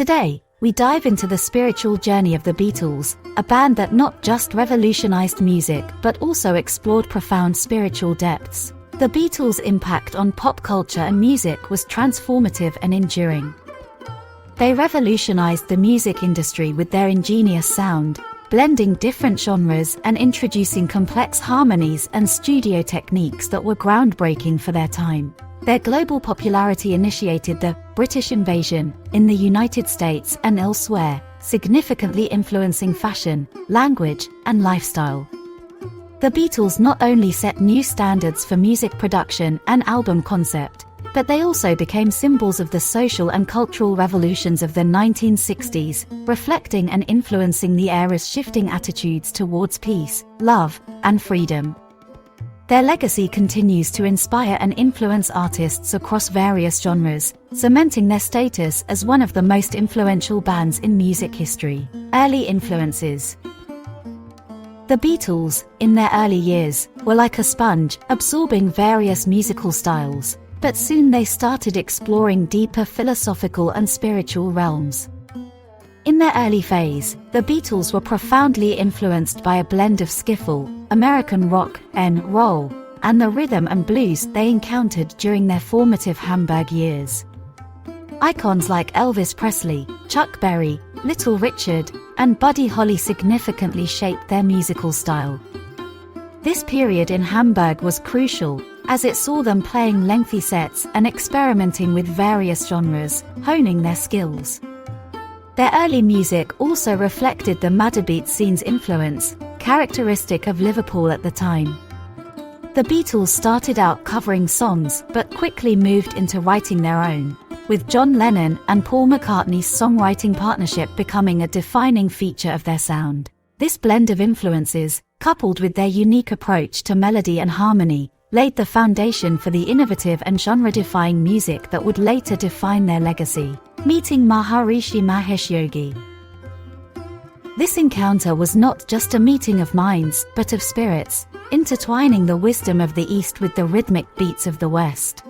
Today, we dive into the spiritual journey of the Beatles, a band that not just revolutionized music but also explored profound spiritual depths. The Beatles' impact on pop culture and music was transformative and enduring. They revolutionized the music industry with their ingenious sound, blending different genres and introducing complex harmonies and studio techniques that were groundbreaking for their time. Their global popularity initiated the British invasion in the United States and elsewhere, significantly influencing fashion, language, and lifestyle. The Beatles not only set new standards for music production and album concept, but they also became symbols of the social and cultural revolutions of the 1960s, reflecting and influencing the era's shifting attitudes towards peace, love, and freedom. Their legacy continues to inspire and influence artists across various genres, cementing their status as one of the most influential bands in music history. Early influences. The Beatles, in their early years, were like a sponge, absorbing various musical styles, but soon they started exploring deeper philosophical and spiritual realms. In their early phase, the Beatles were profoundly influenced by a blend of skiffle, American rock and roll, and the rhythm and blues they encountered during their formative Hamburg years. Icons like Elvis Presley, Chuck Berry, Little Richard, and Buddy Holly significantly shaped their musical style. This period in Hamburg was crucial, as it saw them playing lengthy sets and experimenting with various genres, honing their skills. Their early music also reflected the Maderbeat scene's influence, characteristic of Liverpool at the time. The Beatles started out covering songs but quickly moved into writing their own, with John Lennon and Paul McCartney's songwriting partnership becoming a defining feature of their sound. This blend of influences, coupled with their unique approach to melody and harmony, laid the foundation for the innovative and genre-defying music that would later define their legacy. Meeting Maharishi Mahesh Yogi. This encounter was not just a meeting of minds, but of spirits, intertwining the wisdom of the East with the rhythmic beats of the West.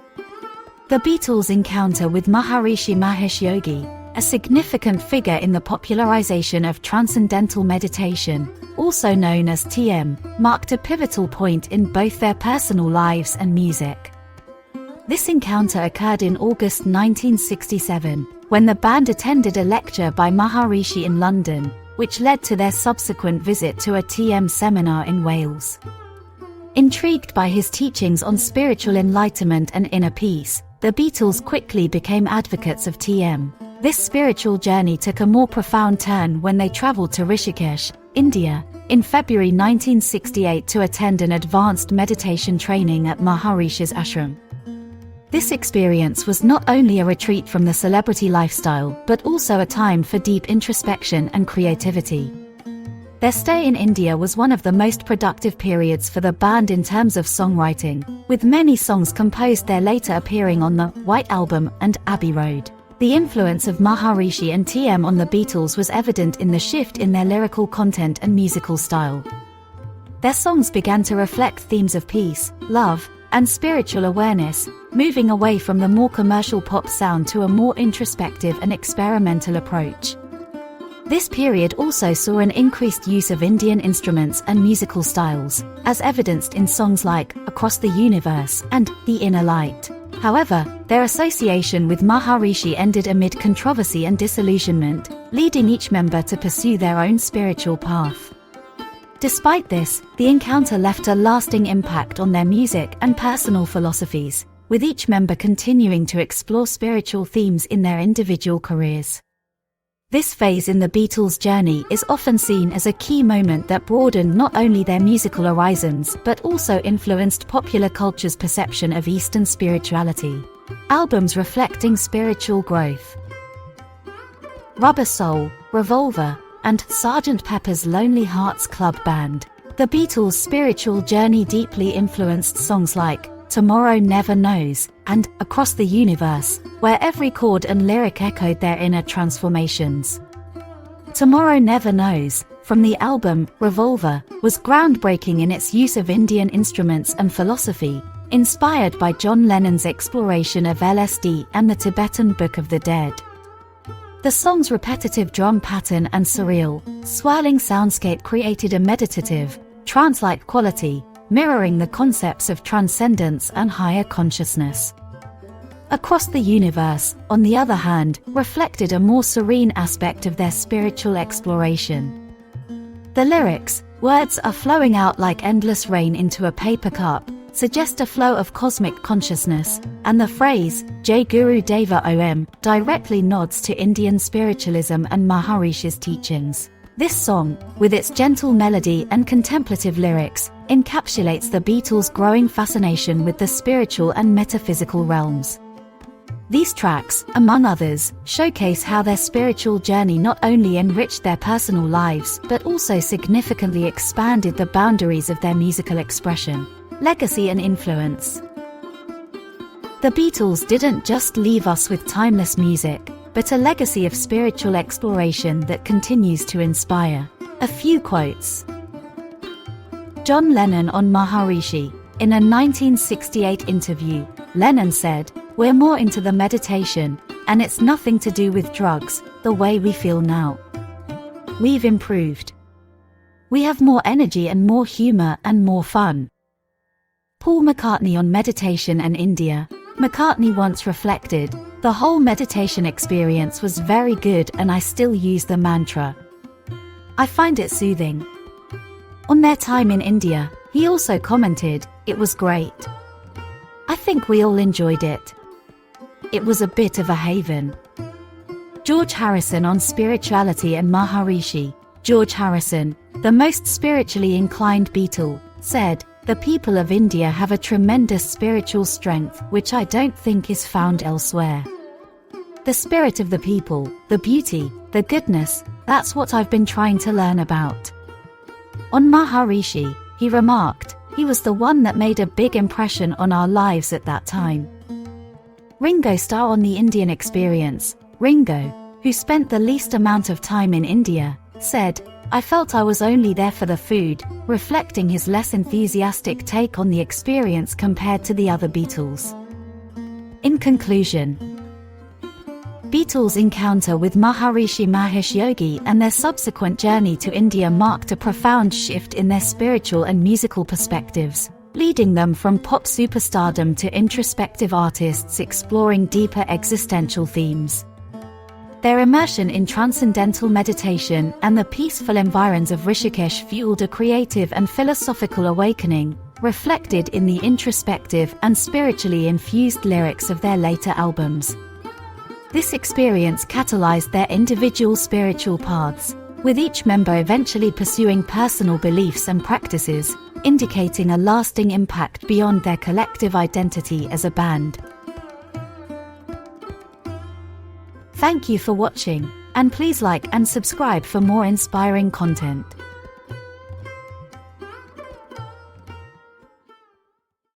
The Beatles' encounter with Maharishi Mahesh Yogi, a significant figure in the popularization of transcendental meditation, also known as TM, marked a pivotal point in both their personal lives and music. This encounter occurred in August 1967, when the band attended a lecture by Maharishi in London, which led to their subsequent visit to a TM seminar in Wales. Intrigued by his teachings on spiritual enlightenment and inner peace, the Beatles quickly became advocates of TM. This spiritual journey took a more profound turn when they traveled to Rishikesh, India, in February 1968 to attend an advanced meditation training at Maharishi's ashram. This experience was not only a retreat from the celebrity lifestyle but also a time for deep introspection and creativity. Their stay in India was one of the most productive periods for the band in terms of songwriting, with many songs composed there later appearing on the White Album and Abbey Road. The influence of Maharishi and TM on the Beatles was evident in the shift in their lyrical content and musical style. Their songs began to reflect themes of peace, love, and spiritual awareness, moving away from the more commercial pop sound to a more introspective and experimental approach. This period also saw an increased use of Indian instruments and musical styles, as evidenced in songs like Across the Universe and The Inner Light. However, their association with Maharishi ended amid controversy and disillusionment, leading each member to pursue their own spiritual path. Despite this, the encounter left a lasting impact on their music and personal philosophies, with each member continuing to explore spiritual themes in their individual careers. This phase in the Beatles' journey is often seen as a key moment that broadened not only their musical horizons but also influenced popular culture's perception of Eastern spirituality. Albums reflecting spiritual growth. Rubber Soul, Revolver, and Sgt. Pepper's Lonely Hearts Club Band. The Beatles' spiritual journey deeply influenced songs like Tomorrow Never Knows and Across the Universe, where every chord and lyric echoed their inner transformations. Tomorrow Never Knows, from the album Revolver, was groundbreaking in its use of Indian instruments and philosophy, inspired by John Lennon's exploration of LSD and the Tibetan Book of the Dead. The song's repetitive drum pattern and surreal, swirling soundscape created a meditative, trance-like quality, mirroring the concepts of transcendence and higher consciousness. Across the Universe, on the other hand, reflected a more serene aspect of their spiritual exploration. The lyrics, "Words are flowing out like endless rain into a paper cup," suggest a flow of cosmic consciousness, and the phrase, Jai Guru Deva Om, directly nods to Indian spiritualism and Maharishi's teachings. This song, with its gentle melody and contemplative lyrics, encapsulates the Beatles' growing fascination with the spiritual and metaphysical realms. These tracks, among others, showcase how their spiritual journey not only enriched their personal lives but also significantly expanded the boundaries of their musical expression. Legacy and influence. The Beatles didn't just leave us with timeless music, but a legacy of spiritual exploration that continues to inspire. A few quotes. John Lennon on Maharishi. In a 1968 interview, Lennon said, "We're more into the meditation, and it's nothing to do with drugs, the way we feel now. We've improved. We have more energy and more humor and more fun." Paul McCartney on meditation and India. McCartney once reflected, "The whole meditation experience was very good and I still use the mantra. I find it soothing." On their time in India, he also commented, "It was great. I think we all enjoyed it. It was a bit of a haven." George Harrison on spirituality and Maharishi. George Harrison, the most spiritually inclined Beatle, said, "The people of India have a tremendous spiritual strength which I don't think is found elsewhere. The spirit of the people, the beauty, the goodness, that's what I've been trying to learn about." On Maharishi, he remarked, "He was the one that made a big impression on our lives at that time." Ringo Starr on the Indian experience. Ringo, who spent the least amount of time in India, said, "I felt I was only there for the food," reflecting his less enthusiastic take on the experience compared to the other Beatles. In conclusion, Beatles' encounter with Maharishi Mahesh Yogi and their subsequent journey to India marked a profound shift in their spiritual and musical perspectives, leading them from pop superstardom to introspective artists exploring deeper existential themes. Their immersion in transcendental meditation and the peaceful environs of Rishikesh fueled a creative and philosophical awakening, reflected in the introspective and spiritually infused lyrics of their later albums. This experience catalyzed their individual spiritual paths, with each member eventually pursuing personal beliefs and practices, indicating a lasting impact beyond their collective identity as a band. Thank you for watching, and please like and subscribe for more inspiring content.